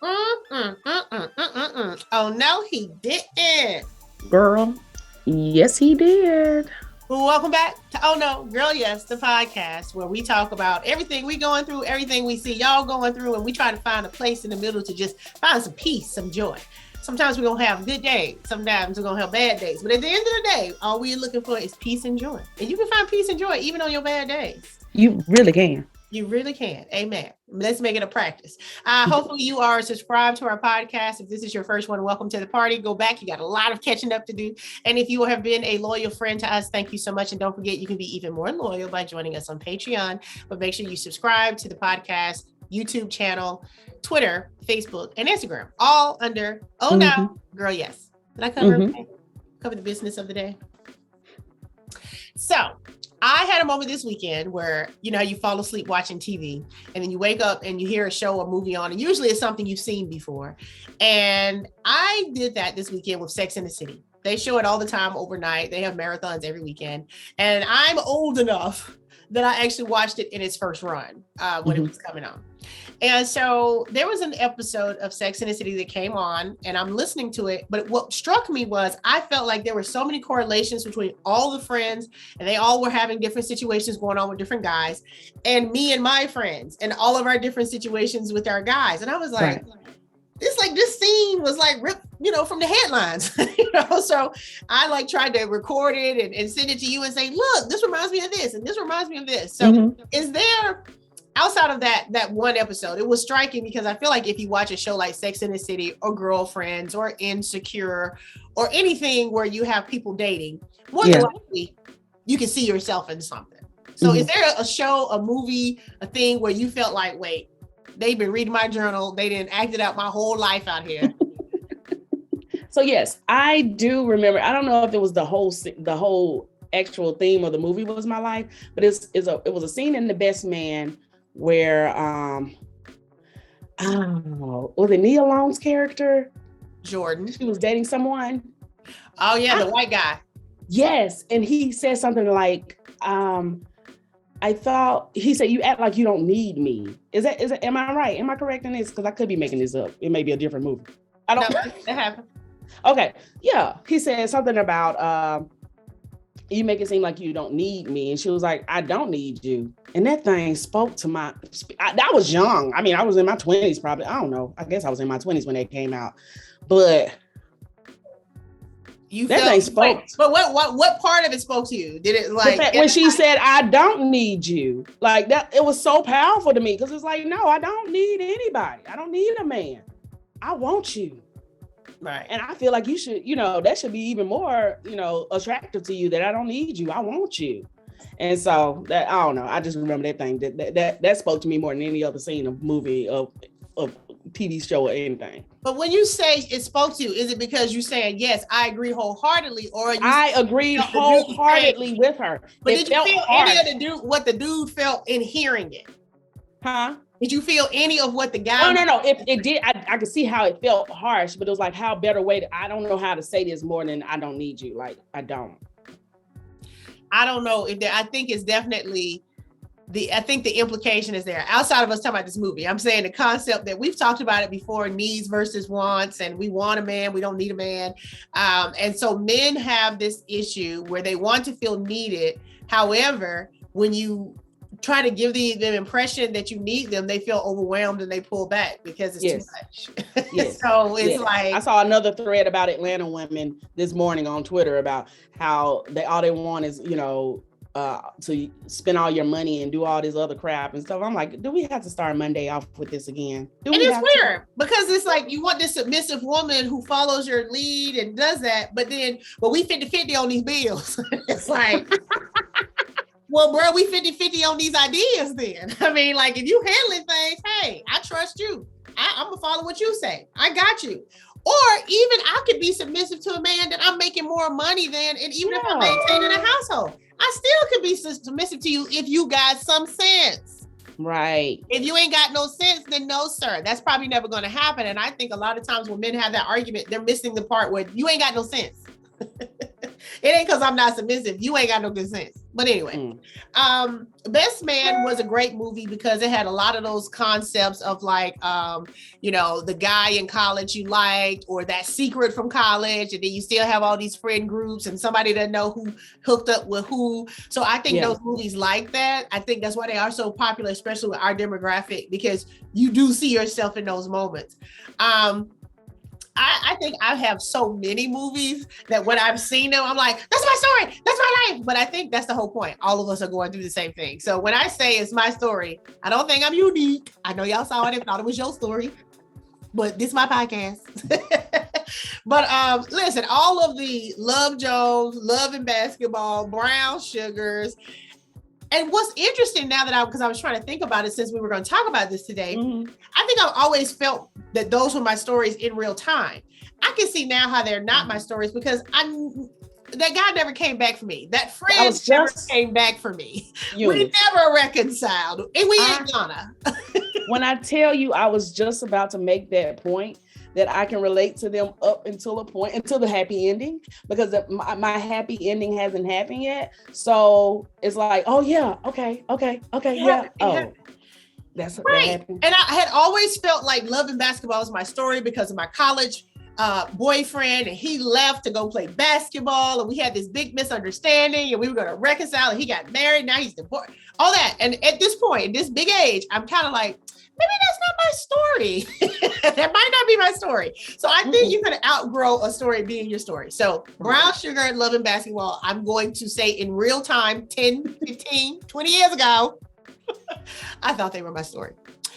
Oh, no, he didn't. Girl, yes, he did. Well, welcome back to Oh No, Girl Yes, the podcast where we talk about everything we going through, everything we see y'all going through, and we try to find a place in the middle to just find some peace, some joy. Sometimes we're going to have good days. Sometimes we're going to have bad days. But at the end of the day, all we're looking for is peace and joy. And you can find peace and joy even on your bad days. You really can. You really can. Amen. Let's make it a practice. Hopefully you are subscribed to our podcast. If this is your first one, welcome to the party. Go back. You got a lot of catching up to do. And if you have been a loyal friend to us, thank you so much. And don't forget, you can be even more loyal by joining us on Patreon. But make sure you subscribe to the podcast, YouTube channel, Twitter, Facebook, and Instagram, all under Oh No, Girl Yes. Did I cover everything? Cover the business of the day? So I had a moment this weekend where, you know, you fall asleep watching TV and then you wake up and you hear a show or movie on, and usually it's something you've seen before. And I did that this weekend with Sex and the City. They show it all the time overnight. They have marathons every weekend. And I'm old enough that I actually watched it in its first run when it was coming on. And so there was an episode of Sex and the City that came on, and I'm listening to it. But what struck me was I felt like there were so many correlations between all the friends, and they all were having different situations going on with different guys, and me and my friends, and all of our different situations with our guys. And I was like, it's like this scene was like ripped, you know, from the headlines, you know. So I like tried to record it and send it to you and say, look, this reminds me of this, and this reminds me of this. So is there, outside of that one episode, it was striking because I feel like if you watch a show like Sex and the City or Girlfriends or Insecure or anything where you have people dating, more than likely you can see yourself in something. So is there a show, a movie, a thing where you felt like, wait, they've been reading my journal, they didn't act it out my whole life out here? So yes, I do remember. I don't know if it was the whole actual theme of the movie was my life, but it was a scene in The Best Man where was it Nia Long's character? Jordan. She was dating someone. Oh yeah, the white guy. Yes, and he said something like, I thought he said, you act like you don't need me. Is that am I right? Am I correct in this? Because I could be making this up. It may be a different movie. I don't know. That happened. Okay. Yeah. He said something about you make it seem like you don't need me. And she was like, I don't need you. And that thing spoke to I was young. I mean, I was in my 20s probably. I don't know. I guess I was in my 20s when that came out. But that thing spoke. But what part of it spoke to you? Did it like when she said, I don't need you? Like that, it was so powerful to me because it's like, no, I don't need anybody. I don't need a man. I want you. Right. And I feel like you should, you know, that should be even more, you know, attractive to you, that I don't need you. I want you. And so that, I don't know. I just remember that thing that spoke to me more than any other scene of movie of TV show or anything. But when you say it spoke to you, is it because you're saying, yes, I agree wholeheartedly, or I agreed wholeheartedly with her? But did you feel any of what the dude felt in hearing it? Huh? Did you feel any of what the guy? No. It did. I could see how it felt harsh, but it was like, how better way to, I don't know how to say this more than I don't need you. Like, I don't know if there, I think it's definitely I think the implication is there outside of us talking about this movie. I'm saying the concept that we've talked about it before, needs versus wants, and we want a man, we don't need a man. And so men have this issue where they want to feel needed. However, when you try to give the impression that you need them, they feel overwhelmed and they pull back because it's too much. Yes. So it's like, I saw another thread about Atlanta women this morning on Twitter about how all they want is, you know, to spend all your money and do all this other crap and stuff. I'm like, do we have to start Monday off with this again? And it's weird because it's like you want this submissive woman who follows your lead and does that, but then, well, we 50-50 on these bills. It's like, well, bro, we 50-50 on these ideas then. I mean, like, if you handling things, hey, I trust you. I'm gonna follow what you say. I got you. Or even I could be submissive to a man that I'm making more money than, and even if I'm maintaining a household, I still could be submissive to you if you got some sense. Right. If you ain't got no sense, then no, sir. That's probably never going to happen. And I think a lot of times when men have that argument, they're missing the part where you ain't got no sense. It ain't because I'm not submissive. You ain't got no good sense. But anyway, Best Man was a great movie because it had a lot of those concepts of like, the guy in college you liked, or that secret from college, and then you still have all these friend groups and somebody doesn't know who hooked up with who. So I think those movies like that, I think that's why they are so popular, especially with our demographic, because you do see yourself in those moments. I think I have so many movies that when I've seen them, I'm like, that's my story, that's my life. But I think that's the whole point. All of us are going through the same thing. So when I say it's my story, I don't think I'm unique. I know y'all saw it and thought it was your story, but this is my podcast. But listen, all of the Love Jones, Love and Basketball, Brown Sugars. And what's interesting now that because I was trying to think about it since we were going to talk about this today, I think I've always felt that those were my stories in real time. I can see now how they're not my stories because that guy never came back for me. That friend never came back for me. We never reconciled, and we ain't gonna. When I tell you, I was just about to make that point, that I can relate to them up until a point, until the happy ending, because my happy ending hasn't happened yet. So it's like, oh yeah, okay, yeah. Oh, that's right. And I had always felt like Love and Basketball was my story because of my college boyfriend, and he left to go play basketball, and we had this big misunderstanding, and we were going to reconcile, and he got married, now he's divorced, all that. And at this point, at this big age, I'm kind of like, maybe that's not my story. That might not be my story. So I think you can outgrow a story being your story. So Brown Sugar and Love and Basketball, I'm going to say in real time, 10, 15, 20 years ago, I thought they were my story.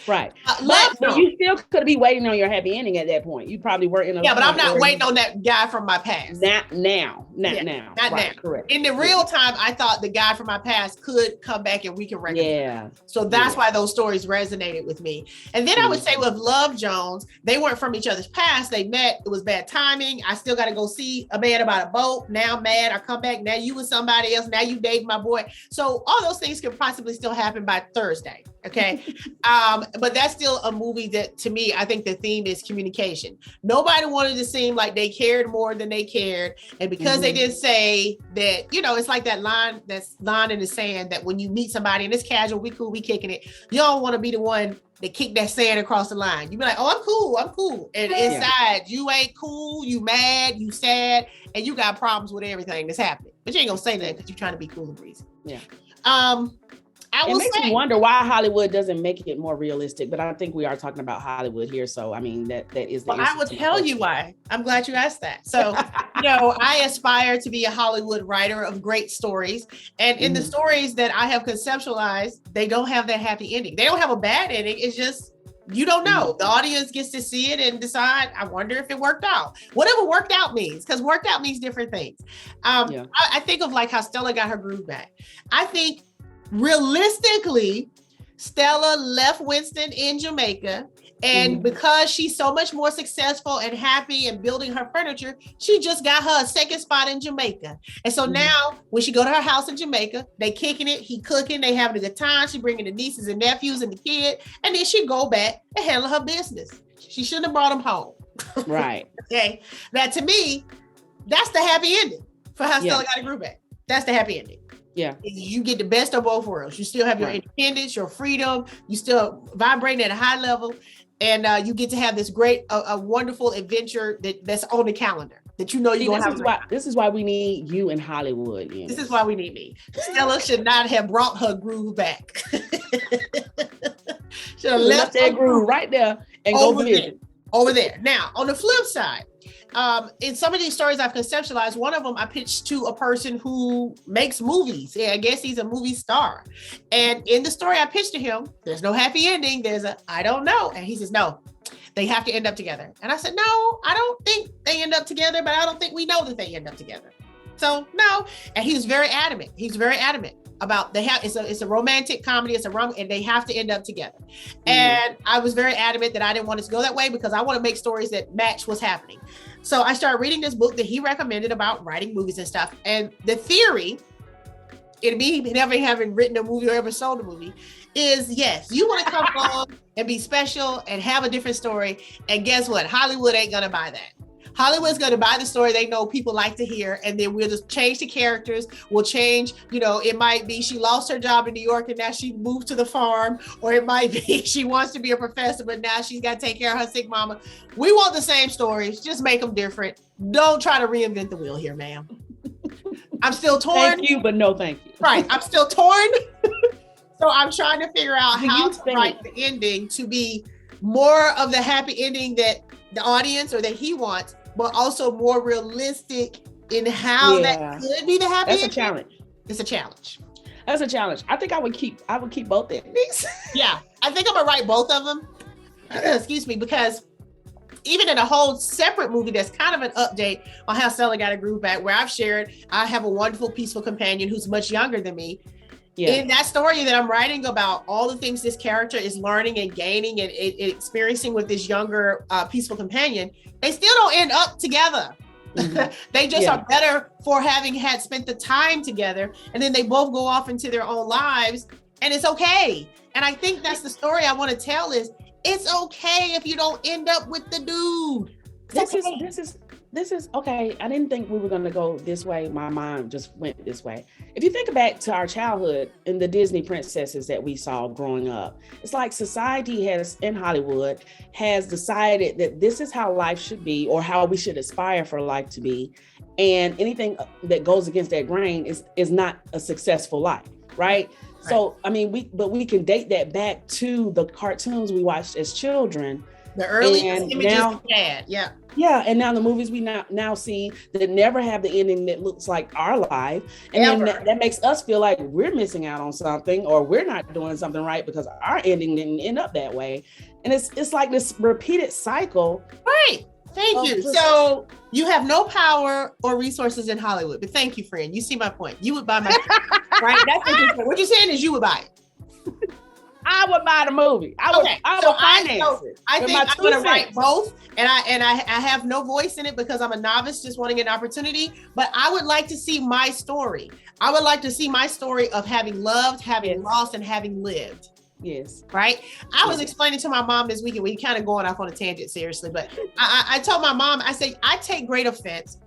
Right. But you still could be waiting on your happy ending at that point. You probably were in a... Yeah, but I'm not waiting on that guy from my past. Not now. Not right, now. Correct. In the real time, I thought the guy from my past could come back and we can reconcile. Yeah. So that's why those stories resonated with me. And then I would say with Love Jones, they weren't from each other's past. They met. It was bad timing. I still got to go see a man about a boat. Now I'm mad. I come back. Now you with somebody else. Now you date my boy. So all those things could possibly still happen by Thursday. Okay. But that's still a movie that, to me, I think the theme is communication. Nobody wanted to seem like they cared more than they cared. And because they didn't say that, it's like that line in the sand that when you meet somebody and it's casual, we cool, we kicking it. You don't want to be the one that kick that sand across the line. You be like, oh, I'm cool. And inside, you ain't cool, you mad, you sad, and you got problems with everything that's happening. But you ain't gonna say that because you're trying to be cool and breezy. Yeah. It makes me wonder why Hollywood doesn't make it more realistic, but I think we are talking about Hollywood here. So, I mean, that is the answer. I will tell you why. I'm glad you asked that. So, I aspire to be a Hollywood writer of great stories. And in the stories that I have conceptualized, they don't have that happy ending. They don't have a bad ending. It's just, you don't know. The audience gets to see it and decide, I wonder if it worked out. Whatever worked out means, because worked out means different things. I think of like how Stella got her groove back. I think realistically, Stella left Winston in Jamaica, and because she's so much more successful and happy and building her furniture, she just got her a second spot in Jamaica. And so now when she go to her house in Jamaica, they kicking it, he cooking, they having a good time, she bringing the nieces and nephews and the kid, and then she go back and handle her business. She shouldn't have brought them home. Right. Okay. That to me, that's the happy ending for how Stella got a groove back. That's the happy ending. Yeah. You get the best of both worlds. You still have your independence, your freedom, you still vibrating at a high level, and you get to have this great, a wonderful adventure that's on the calendar that you're going to have. This is why we need you in Hollywood. This is why we need me. Stella should not have brought her groove back. Should have left that groove right there and go visit. Over there. Now, on the flip side, in some of these stories I've conceptualized, one of them I pitched to a person who makes movies. Yeah, I guess he's a movie star. And in the story I pitched to him, there's no happy ending. There's I don't know. And he says, no, they have to end up together. And I said, no, I don't think they end up together, but I don't think we know that they end up together. So no. And he was very adamant. He's very adamant about it's a romantic comedy, and they have to end up together. And I was very adamant that I didn't want it to go that way because I want to make stories that match what's happening. So I started reading this book that he recommended about writing movies and stuff. And the theory, in me never having written a movie or ever sold a movie, is yes, you want to come along and be special and have a different story. And guess what? Hollywood ain't gonna buy that. Hollywood's going to buy the story they know people like to hear, and then we'll just change the characters. We'll change, it might be she lost her job in New York and now she moved to the farm, or it might be she wants to be a professor, but now she's got to take care of her sick mama. We want the same stories, just make them different. Don't try to reinvent the wheel here, ma'am. I'm still torn. Thank you, but no thank you. Right, I'm still torn. So I'm trying to figure out how to write the ending to be more of the happy ending that the audience or that he wants, but also more realistic in how that could be the happy ending. That's a challenge. It's a challenge. That's a challenge. I think I would keep both endings. Yeah, I think I'm gonna write both of them. Excuse me, because even in a whole separate movie that's kind of an update on how Stella got a groove back, where I've shared I have a wonderful, peaceful companion who's much younger than me. Yeah. In that story that I'm writing about all the things this character is learning and gaining and experiencing with this younger, peaceful companion, they still don't end up together. Mm-hmm. They just are better for having had spent the time together, and then they both go off into their own lives, and it's okay. And I think that's the story I want to tell is it's okay if you don't end up with the dude. This is okay. I didn't think we were going to go this way. My mind just went this way. If you think back to our childhood and the Disney princesses that we saw growing up, it's like society in Hollywood has decided that this is how life should be, or how we should aspire for life to be. And anything that goes against that grain is not a successful life, right? So, I mean, we can date that back to the cartoons we watched as children. The earliest images we had, Yeah, and now the movies we now see that never have the ending that looks like our life. And then that makes us feel like we're missing out on something, or we're not doing something right because our ending didn't end up that way. And it's like this repeated cycle. Right. Thank you. So you have no power or resources in Hollywood, but thank you, friend. You see my point. You would buy my right? That's what you're saying is you would buy it. I would buy the movie. I would finance it. I think I'm going to write both, and I have no voice in it because I'm a novice just wanting an opportunity, but I would like to see my story. I would like to see my story of having loved, having lost, and having lived. Yes. Right? I was explaining to my mom this weekend, we kind of going off on a tangent, seriously, but I told my mom, I say, I take great offense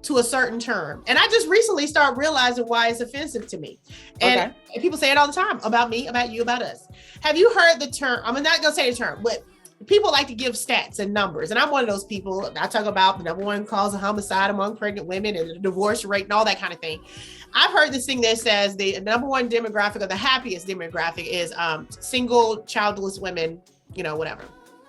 to a certain term. And I just recently started realizing why it's offensive to me. And people say it all the time about me, about you, about us. Have you heard the term? I'm not going to say the term, but people like to give stats and numbers. And I'm one of those people. I talk about the number one cause of homicide among pregnant women and the divorce rate and all that kind of thing. I've heard this thing that says the number one demographic, or the happiest demographic, is single, childless women, whatever.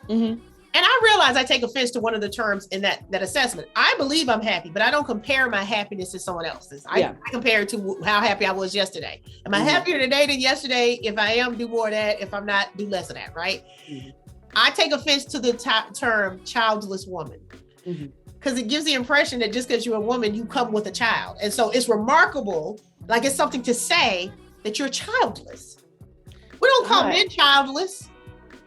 Mm-hmm. And I realize I take offense to one of the terms in that assessment. I believe I'm happy, but I don't compare my happiness to someone else's. I compare it to how happy I was yesterday. Am I happier today than yesterday? If I am, do more of that. If I'm not, do less of that, right? Mm-hmm. I take offense to the term childless woman, because it gives the impression that just because you're a woman, you come with a child. And so it's remarkable, like it's something to say that you're childless. We don't call men childless.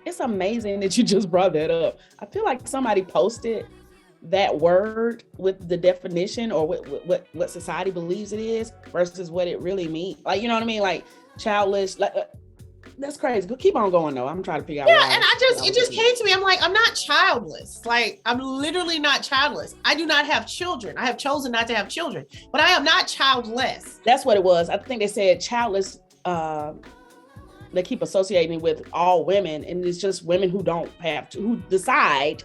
It's amazing that you just brought that up. I feel like somebody posted that word with the definition, or what society believes it is versus what it really means. Like, you know what I mean? Like childless, like that's crazy. Keep on going though. I'm trying to figure out. Yeah, and it just came to me. I'm like, I'm not childless. Like, I'm literally not childless. I do not have children. I have chosen not to have children, but I am not childless. That's what it was. I think they said childless. They keep associating with all women, and it's just women who don't have to, who decide,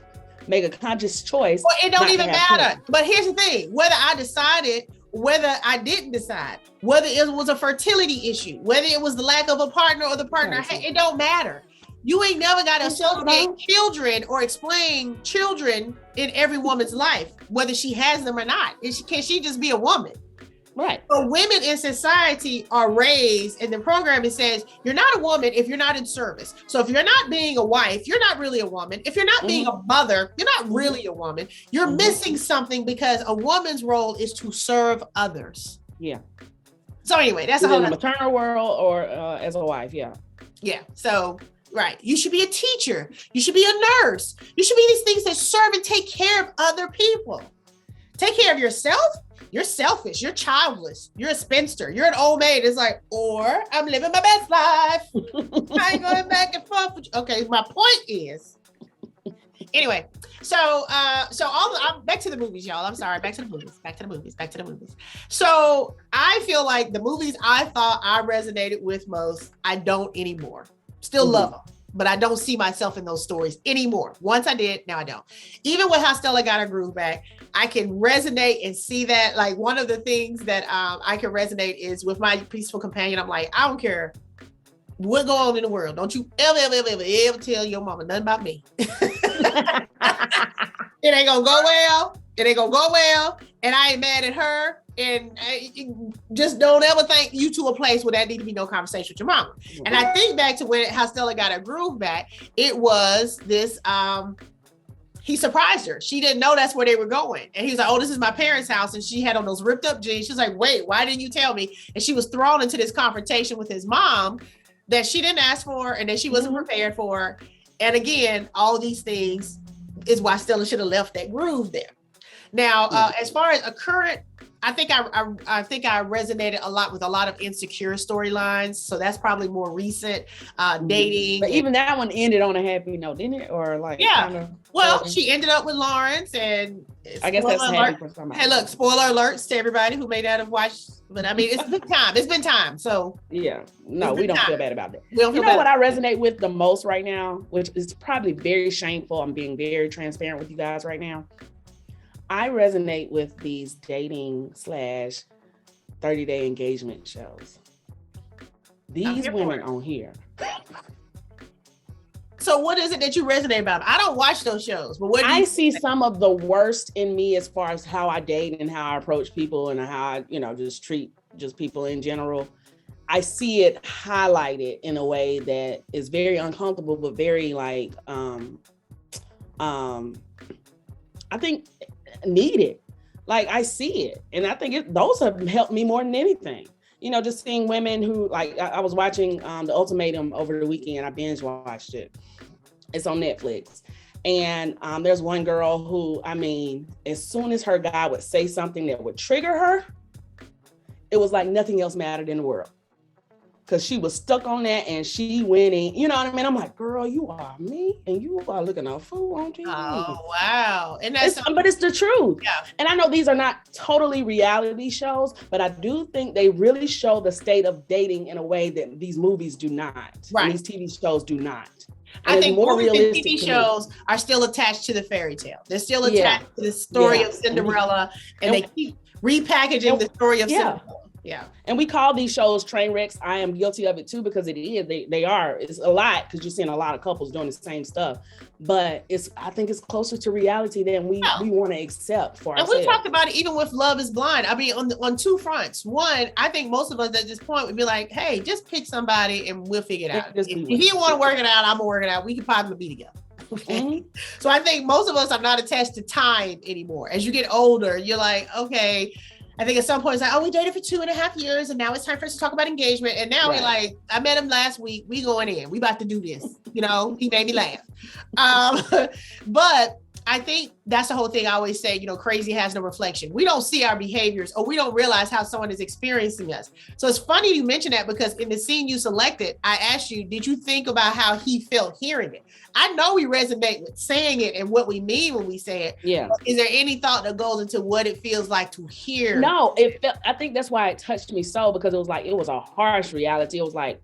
make a conscious choice. Well, it don't even matter. But here's the thing: whether I decided, whether I didn't decide, whether it was a fertility issue, whether it was the lack of a partner or the partner, it don't matter. You ain't never got to associate children or explain children in every woman's life, whether she has them or not. Can she just be a woman? Right. So women in society are raised, and the program, it says you're not a woman if you're not in service. So if you're not being a wife, you're not really a woman. If you're not being a mother, you're not really a woman. You're missing something, because a woman's role is to serve others. Yeah. So anyway, that's in the maternal world or as a wife. Yeah. Yeah. So right. You should be a teacher. You should be a nurse. You should be these things that serve and take care of other people. Take care of yourself. You're selfish. You're childless. You're a spinster. You're an old maid. It's like, or I'm living my best life. I ain't going back and forth with you. Okay, my point is, anyway, So I'm back to the movies, y'all. I'm sorry. Back to the movies. So I feel like the movies I thought I resonated with most, I don't anymore. Still love them, but I don't see myself in those stories anymore. Once I did, now I don't. Even with How Stella Got Her Groove Back, I can resonate and see that. Like, one of the things that I can resonate is with my peaceful companion. I'm like, I don't care what go on in the world. Don't you ever tell your mama nothing about me. It ain't gonna go well. And I ain't mad at her. And just don't ever think you to a place where that need to be no conversation with your mama. And I think back to How Stella Got Her Groove Back, it was this, he surprised her. She didn't know that's where they were going. And he was like, oh, this is my parents' house. And she had on those ripped up jeans. She was like, wait, why didn't you tell me? And she was thrown into this confrontation with his mom that she didn't ask for and that she wasn't prepared for. And again, all these things is why Stella should have left that groove there. Now, as far as a current, I think I resonated a lot with a lot of insecure storylines. So that's probably more recent dating. But even that one ended on a happy note, didn't it? Or like, yeah. Well, she ended up with Lawrence, and I guess that's happy for somebody. Hey, look, spoiler alerts to everybody who may not have watched. But I mean, it's been time. It's been time. So yeah, no, we don't feel bad about that. We don't feel bad. What I resonate resonate with the most right now, which is probably very shameful. I'm being very transparent with you guys right now. I resonate with these dating / 30-day engagement shows. These women on here. So what is it that you resonate about? I don't watch those shows, but what do I see some of the worst in me as far as how I date and how I approach people and how I, just treat just people in general. I see it highlighted in a way that is very uncomfortable, but very like, I think needed. Like, I see it. And I think those have helped me more than anything. Just seeing women who, like, I was watching The Ultimatum over the weekend. I binge watched it. It's on Netflix. And there's one girl who, I mean, as soon as her guy would say something that would trigger her, it was like nothing else mattered in the world. Because she was stuck on that and she went in, you know what I mean? I'm like, girl, you are me and you are looking a fool on TV. Oh, wow. And but it's the truth. Yeah. And I know these are not totally reality shows, but I do think they really show the state of dating in a way that these movies do not. Right. And these TV shows do not. I think more realistic TV shows are still attached to the fairy tale. They're still attached to the story of Cinderella, and they keep repackaging the story of Cinderella. Yeah. And we call these shows train wrecks. I am guilty of it too, because it is. They are. It's a lot because you're seeing a lot of couples doing the same stuff. But I think it's closer to reality than we want to accept for ourselves. And we talked about it even with Love is Blind. I mean, on two fronts. One, I think most of us at this point would be like, hey, just pick somebody and we'll figure it out. If he want to work it out, I'm gonna work it out. We could probably be together. Okay. Mm-hmm. So I think most of us are not attached to time anymore. As you get older, you're like, okay, I think at some point it's like, oh, we dated for 2.5 years and now it's time for us to talk about engagement. And now we're like, I met him last week. We going in. We about to do this. He made me laugh. But I think that's the whole thing. I always say, crazy has no reflection. We don't see our behaviors or we don't realize how someone is experiencing us. So it's funny you mention that because in the scene you selected, I asked you, did you think about how he felt hearing it? I know we resonate with saying it and what we mean when we say it. Yeah. Is there any thought that goes into what it feels like to hear? No, I think that's why it touched me so, because it was a harsh reality. It was like,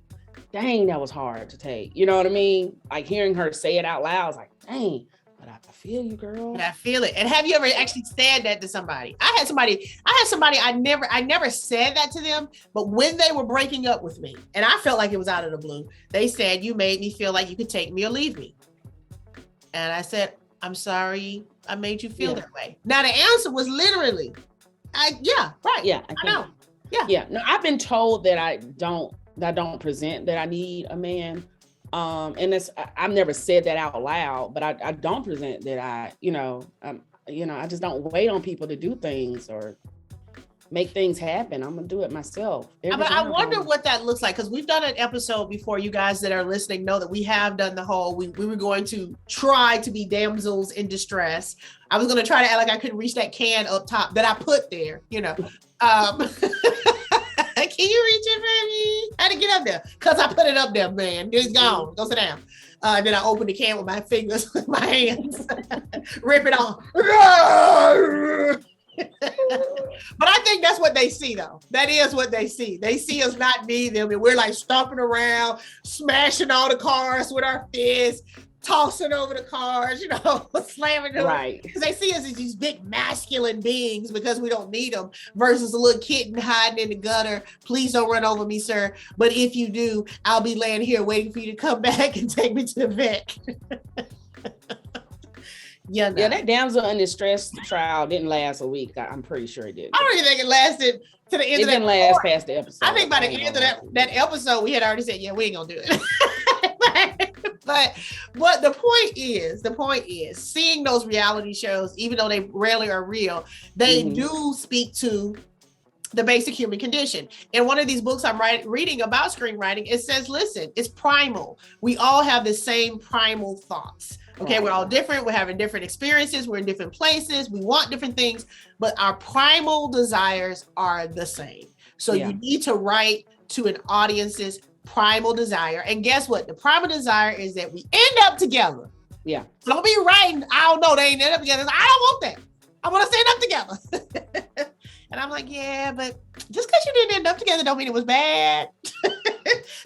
dang, that was hard to take. You know what I mean? Like hearing her say it out loud, I was like, dang. But I feel you, girl. I feel it. And have you ever actually said that to somebody? I had somebody I never said that to them, but when they were breaking up with me, and I felt like it was out of the blue, they said, you made me feel like you could take me or leave me. And I said, I'm sorry, I made you feel that way. Now the answer was literally, yeah, right. Yeah, I know. Yeah. Yeah. No, I've been told that I don't present that I need a man. And I've never said that out loud, but I don't present that I just don't wait on people to do things or make things happen. I'm gonna do it myself. But I wonder what that looks like, because we've done an episode before. You guys that are listening know that we have done the whole, we were going to try to be damsels in distress. I was going to try to act like I couldn't reach that can up top that I put there, Can you reach it for me? I had to get up there because I put it up there, man. It's gone. Go sit down. Then I open the can with my fingers, with my hands, rip it off. But I think that's what they see, though. That is what they see. They see us not need them, and we're like stomping around, smashing all the cars with our fists, tossing over the cars, slamming them. Right. Because they see us as these big masculine beings because we don't need them, versus a little kitten hiding in the gutter. Please don't run over me, sir. But if you do, I'll be laying here waiting for you to come back and take me to the vet. Yeah, that damsel in distress trial didn't last a week. I'm pretty sure it did. I don't even think it lasted to the end of that. It didn't last past the episode. I think by the end of that episode, we had already said, yeah, we ain't gonna do it. But the point is seeing those reality shows, even though they rarely are real, they do speak to the basic human condition. In one of these books I'm reading about screenwriting, it says, listen, it's primal. We all have the same primal thoughts. Okay, we're all different. We're having different experiences. We're in different places. We want different things, but our primal desires are the same. So you need to write to an audience's primal desire. And guess what? The primal desire is that we end up together. Yeah. So don't be writing, I don't know, they ain't end up together. I don't want that. I want to stand up together. And I'm like, yeah, but just because you didn't end up together don't mean it was bad.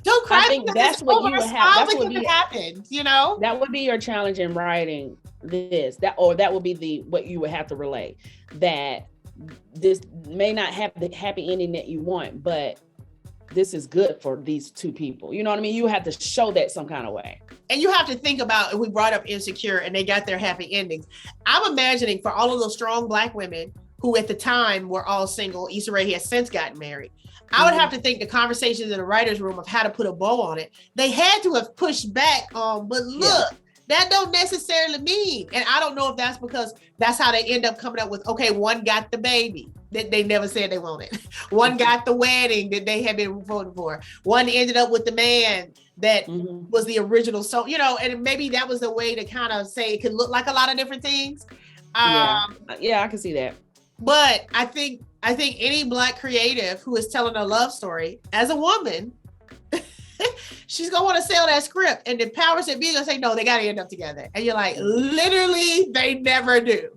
Don't cry. I think that's what you would have. That's what happened. That would be your challenge in writing this. That would be what you would have to relay. That this may not have the happy ending that you want, but this is good for these two people. You know what I mean? You have to show that some kind of way. And you have to think about, we brought up Insecure and they got their happy endings. I'm imagining for all of those strong Black women who at the time were all single, Issa Rae has since gotten married. I would have to think the conversations in the writer's room of how to put a bow on it, they had to have pushed back on, but look, that don't necessarily mean. And I don't know if that's because that's how they end up coming up with, okay, one got the baby that they never said they wanted. One got the wedding that they had been voting for. One ended up with the man that was the original. So, and maybe that was the way to kind of say it could look like a lot of different things. Yeah, I can see that. But I think any Black creative who is telling a love story as a woman, she's gonna want to sell that script, and the powers that be gonna say, no, they gotta end up together. And you're like, literally, they never do.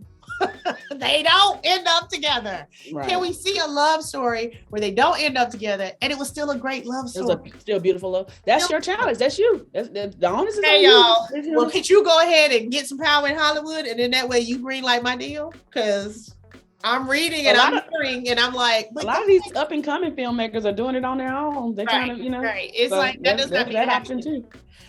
They don't end up together. Right. Can we see a love story where they don't end up together and it was still a great love story? Still beautiful love. That's your challenge. That's you. That's the honest is hey, on y'all. You. Well, could you go ahead and get some power in Hollywood, and then that way you green light my deal? Because I'm reading and I'm hearing and I'm like, a lot of these up and coming filmmakers are doing it on their own. They're trying to, Right. It's so like that does not mean that option too.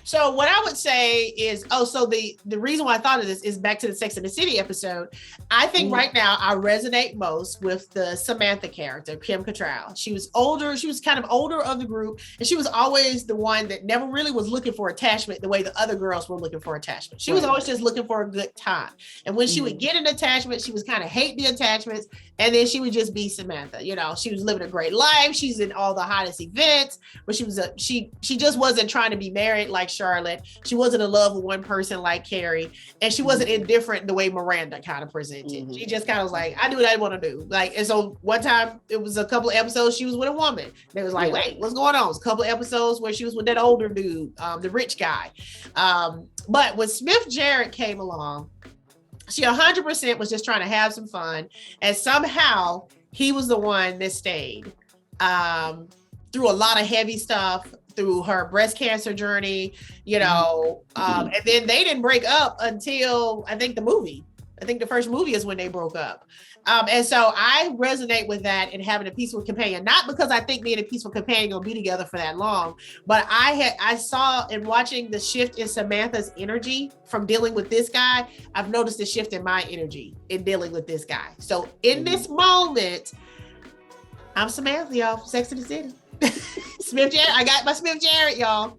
So what I would say is, so the reason why I thought of this is back to the Sex and the City episode. I think right now I resonate most with the Samantha character, Kim Cattrall. She was older. She was kind of older of the group. And she was always the one that never really was looking for attachment the way the other girls were looking for attachment. She was always just looking for a good time. And when she would get an attachment, she was kind of hate the attachments. And then she would just be Samantha. She was living a great life. She's in all the hottest events, but she just wasn't trying to be married like Charlotte. She wasn't in love with one person like Carrie, and she wasn't indifferent the way Miranda kind of presented. She just kind of was like, I do what I want to do. And so one time it was a couple of episodes she was with a woman. They was like, wait, what's going on? It was a couple of episodes where she was with that older dude, the rich guy. But when Smith Jarrett came along, she 100% was just trying to have some fun, and somehow he was the one that stayed through a lot of heavy stuff, through her breast cancer journey, and then they didn't break up until I think the first movie is when they broke up. And so I resonate with that and having a peaceful companion, not because I think me and a peaceful companion gonna be together for that long, but I saw in watching the shift in Samantha's energy from dealing with this guy, I've noticed the shift in my energy in dealing with this guy. So in this moment, I'm Samantha, y'all, from Sex and the City. Smith Jarrett, I got my Smith Jarrett, y'all.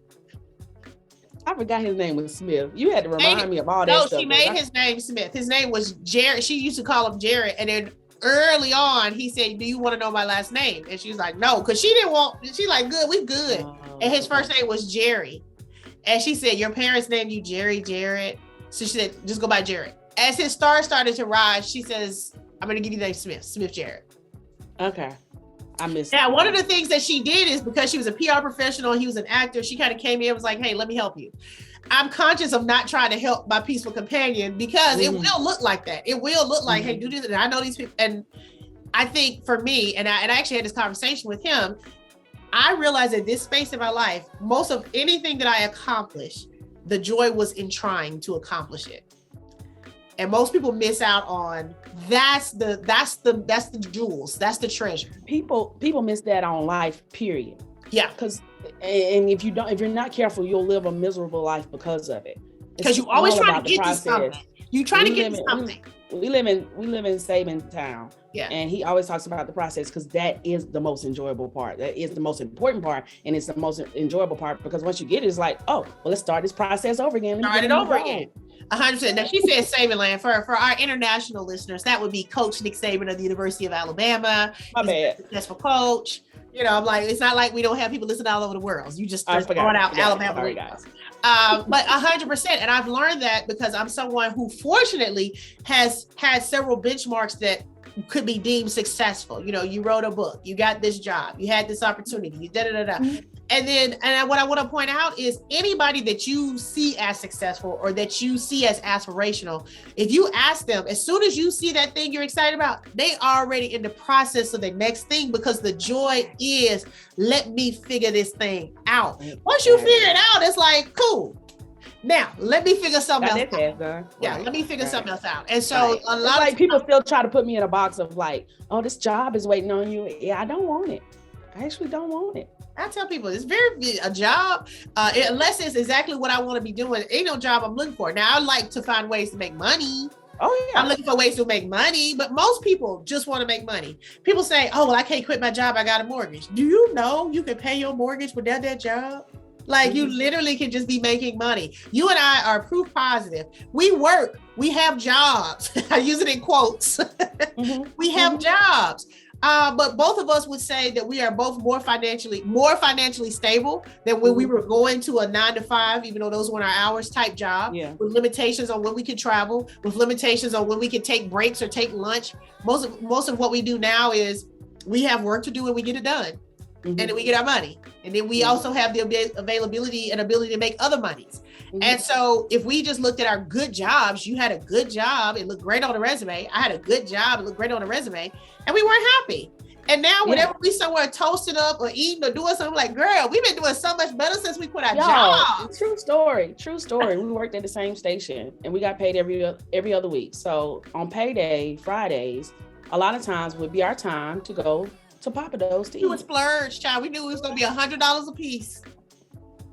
I forgot his name was Smith. You had to remind me of all that stuff. No, she made his name Smith. His name was Jarrett. She used to call him Jarrett. And then early on, he said, do you want to know my last name? And she was like, no, because she like, good, we good. And his first name was Jerry. And she said, your parents named you Jerry Jarrett. So she said, just go by Jarrett. As his star started to rise, she says, I'm going to give you the name Smith Jarrett. Okay. I missed that. One of the things that she did is because she was a PR professional, he was an actor, she kind of came in and was like, hey, let me help you. I'm conscious of not trying to help my peaceful companion because it will look like that. It will look like, hey, do this. And I know these people. And I think for me, and I actually had this conversation with him, I realized that this space in my life, most of anything that I accomplished, the joy was in trying to accomplish it. And most people miss out on that's the jewels, that's the treasure. People miss that on life, period. Yeah. And if you're not careful, you'll live a miserable life because of it. Because you always trying to get to something. You trying to get to something. We live in Saban town. Yeah. And he always talks about the process because that is the most enjoyable part. That is the most important part. And it's the most enjoyable part because once you get it, it's like, oh, well, let's start this process over again. Start it over again. 100%. Now she said Saban land for our international listeners. That would be Coach Nick Saban of the University of Alabama. My bad. Successful coach. You know, I'm like, it's not like we don't have people listening all over the world. You just throwing out Alabama. Sorry, guys. But 100%. And I've learned that because I'm someone who fortunately has had several benchmarks that could be deemed successful. You know, you wrote a book, you got this job, you had this opportunity, you da-da-da-da. And what I want to point out is anybody that you see as successful or that you see as aspirational, if you ask them, as soon as you see that thing you're excited about, they already in the process of the next thing because the joy is, let me figure this thing out. Once you figure it out, it's like, cool. Now, let me figure something else out. Yeah, let me figure something else out. And so a lot of people still try to put me in a box of like, oh, this job is waiting on you. Yeah, I don't want it. I actually don't want it. I tell people it's a job, unless it's exactly what I want to be doing. Ain't no job I'm looking for. Now I like to find ways to make money. Oh yeah. I'm looking for ways to make money, but most people just want to make money. People say, oh, well, I can't quit my job. I got a mortgage. Do you know you can pay your mortgage without that job? Like you literally can just be making money. You and I are proof positive. We work, we have jobs. I use it in quotes. We have jobs. But both of us would say that we are both more financially stable than when we were going to a 9-to-5, even though those weren't our hours type job, with limitations on when we could travel, with limitations on when we could take breaks or take lunch. Most of what we do now is we have work to do and we get it done. And then we get our money. And then we also have the availability and ability to make other monies. And so if we just looked at our good jobs, you had a good job, it looked great on the resume. I had a good job, it looked great on the resume, and we weren't happy. And now whenever we somewhere toasting up or eating or doing something, like, girl, we've been doing so much better since we quit our job. True story. We worked at the same station and we got paid every other week. So on Payday Fridays, a lot of times would be our time to go to Papa Do's to eat. We would splurge, child. We knew it was going to be $100 a piece.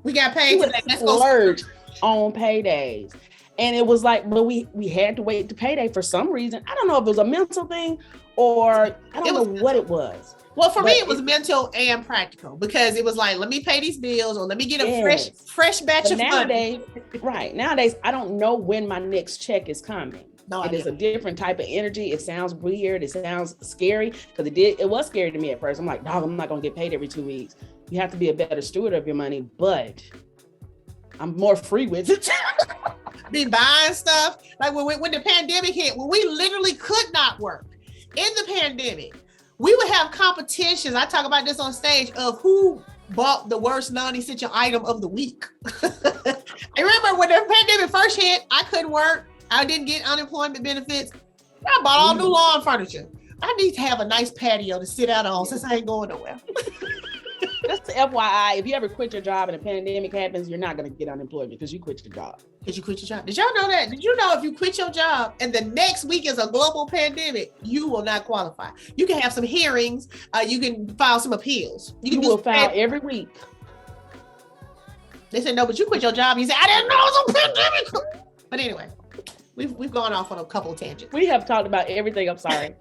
We got paid today. Let's splurge on paydays. And it was like, but we had to wait to payday for some reason. I don't know if it was a mental thing or I don't know what it was. Well, for me, it was mental and practical because it was like, let me pay these bills or let me get a fresh batch of money. Right. Nowadays, I don't know when my next check is coming. No, it is a different type of energy. It sounds weird. It sounds scary because it was scary to me at first. I'm like, dog, I'm not going to get paid every 2 weeks. You have to be a better steward of your money, but I'm more free with it. Be buying stuff. Like when the pandemic hit, when we literally could not work in the pandemic, we would have competitions. I talk about this on stage of who bought the worst non-essential item of the week. I remember when the pandemic first hit, I couldn't work. I didn't get unemployment benefits. I bought all new lawn furniture. I need to have a nice patio to sit out on since I ain't going nowhere. Just FYI, if you ever quit your job and a pandemic happens, you're not going to get unemployment because you quit your job. Did you quit your job? Did y'all know that? Did you know if you quit your job and the next week is a global pandemic, you will not qualify? You can have some hearings. You can file some appeals. You will file every week. They said, no, but you quit your job. You said, I didn't know it was a pandemic. But anyway, we've gone off on a couple of tangents. We have talked about everything. I'm sorry.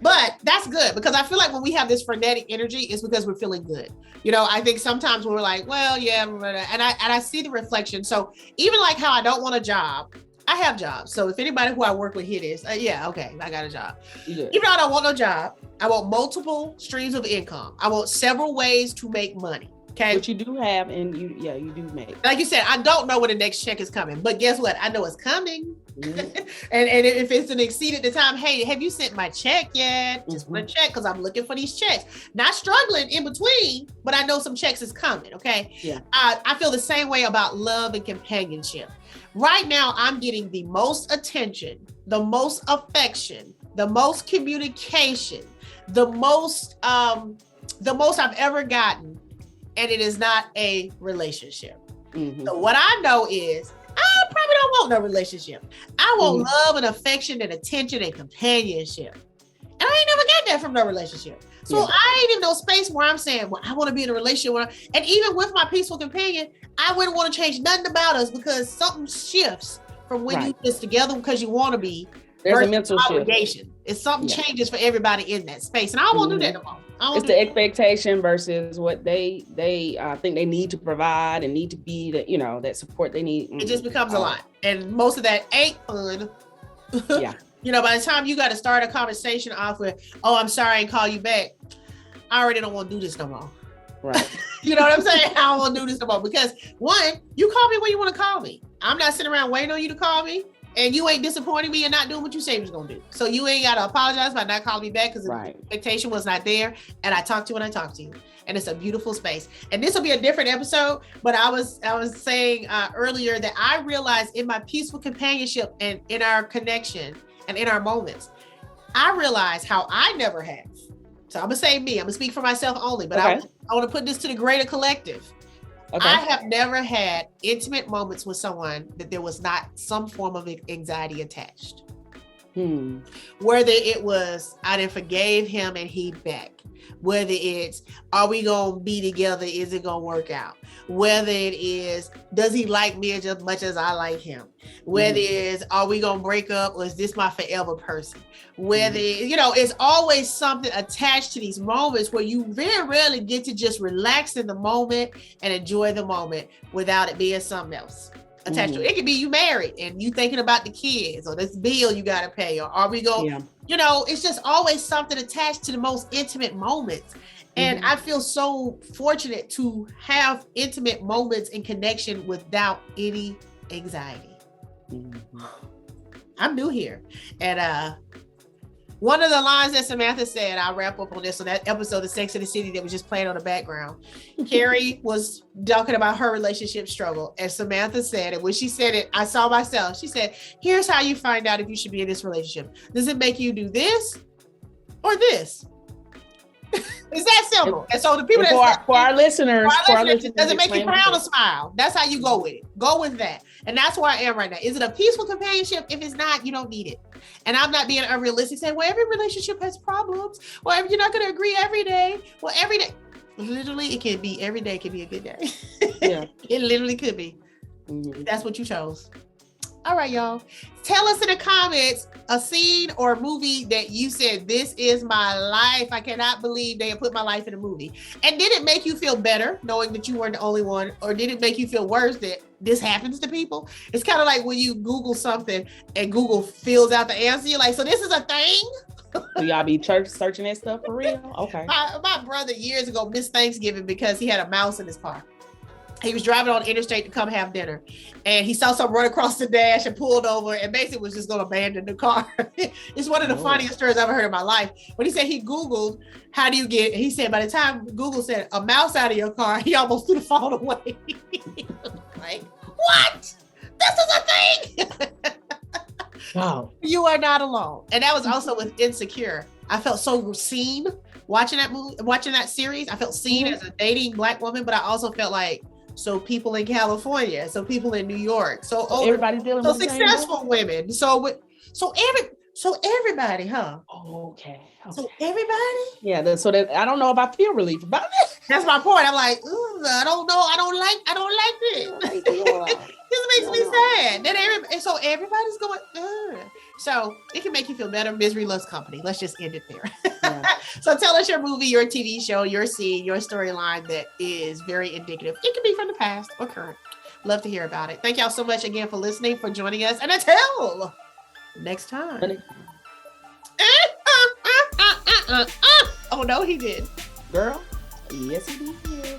But that's good because I feel like when we have this frenetic energy, it's because we're feeling good. You know, I think sometimes we're like, well, yeah, and I see the reflection. So even like how I don't want a job, I have jobs. So if anybody who I work with hear this, yeah, okay, I got a job. Yeah. Even though I don't want no job, I want multiple streams of income. I want several ways to make money. Okay. Which you do have, and you do make. Like you said, I don't know when the next check is coming, but guess what? I know it's coming. Mm-hmm. and if it's an exceed at the time, hey, have you sent my check yet? Just want to check because I'm looking for these checks. Not struggling in between, but I know some checks is coming. Okay. Yeah. I feel the same way about love and companionship. Right now, I'm getting the most attention, the most affection, the most communication, the most I've ever gotten. And it is not a relationship. Mm-hmm. So what I know is I probably don't want no relationship. I want love and affection and attention and companionship. And I ain't never got that from no relationship. So I ain't in no space where I'm saying, well, I want to be in a relationship. And even with my peaceful companion, I wouldn't want to change nothing about us because something shifts from when you just together because you want to be. There's a mental obligation. Shift. It's something changes for everybody in that space. And I don't want to do that no more. It's the expectation versus what they think they need to provide and need to be that support they need. It just becomes a lot. And most of that ain't fun. Yeah. By the time you got to start a conversation off with, oh, I'm sorry I didn't call you back. I already don't want to do this no more. Right. You know what I'm saying? I don't want to do this no more because one, you call me when you want to call me. I'm not sitting around waiting on you to call me. And you ain't disappointing me and not doing what you say you was gonna do. So you ain't gotta apologize by not calling me back because the expectation was not there. And I talked to you when I talked to you. And it's a beautiful space. And this will be a different episode, but I was saying earlier that I realized in my peaceful companionship and in our connection and in our moments, I realized how I never have. So I'm gonna say me, I'm gonna speak for myself only, but I want to put this to the greater collective. Okay. I have never had intimate moments with someone that there was not some form of anxiety attached. Whether it was, I done forgave him and he back. Whether it's, are we going to be together? Is it going to work out? Whether it is, does he like me as much as I like him? Whether it is, are we going to break up or is this my forever person? Whether, it's always something attached to these moments where you very rarely get to just relax in the moment and enjoy the moment without it being something else attached to it. It could be you married and you thinking about the kids or this bill you got to pay, or are we going, it's just always something attached to the most intimate moments. And I feel so fortunate to have intimate moments in connection without any anxiety. I'm new here. And one of the lines that Samantha said, I'll wrap up on this, on that episode of Sex and the City that was just playing on the background. Carrie was talking about her relationship struggle. And Samantha said, and when she said it, I saw myself. She said, here's how you find out if you should be in this relationship. Does it make you do this or this? It's that simple. And so the people for our listeners, does it make you frown or smile? That's how you go with it. Go with that. And that's where I am right now. Is it a peaceful companionship? If it's not, you don't need it. And I'm not being unrealistic saying, well, every relationship has problems. Well, you're not going to agree every day. Well, every day, literally, it can be every day can be a good day. Yeah. It literally could be. That's what you chose. All right, y'all. Tell us in the comments a scene or movie that you said, this is my life. I cannot believe they put my life in a movie. And did it make you feel better knowing that you weren't the only one? Or did it make you feel worse that this happens to people? It's kind of like when you Google something and Google fills out the answer. You're like, so this is a thing? Do y'all be searching that stuff for real? Okay. My brother years ago missed Thanksgiving because he had a mouse in his car. He was driving on the interstate to come have dinner and he saw something run across the dash and pulled over and basically was just going to abandon the car. It's one of the funniest stories I've ever heard in my life. But he said he Googled, how do you get, he said, by the time Google said a mouse out of your car, he almost threw the phone away. Like, what? This is a thing. Wow. You are not alone. And that was also with Insecure. I felt so seen watching that movie, watching that series. I felt seen as a dating Black woman, but I also felt like, so people in California, so people in New York, so everybody's dealing with successful women, so everybody, huh? Oh, okay. So everybody, yeah. So that I don't know if I feel relief about it. That's my point. I'm like, I don't know. I don't like this. This makes me sad. Then so everybody's going. So it can make you feel better. Misery loves company. Let's just end it there. Yeah. So tell us your movie, your TV show, your scene, your storyline that is very indicative. It can be from the past or current. Love to hear about it. Thank y'all so much again for listening, for joining us, and until next time. Oh no, he did. Girl, yes he did.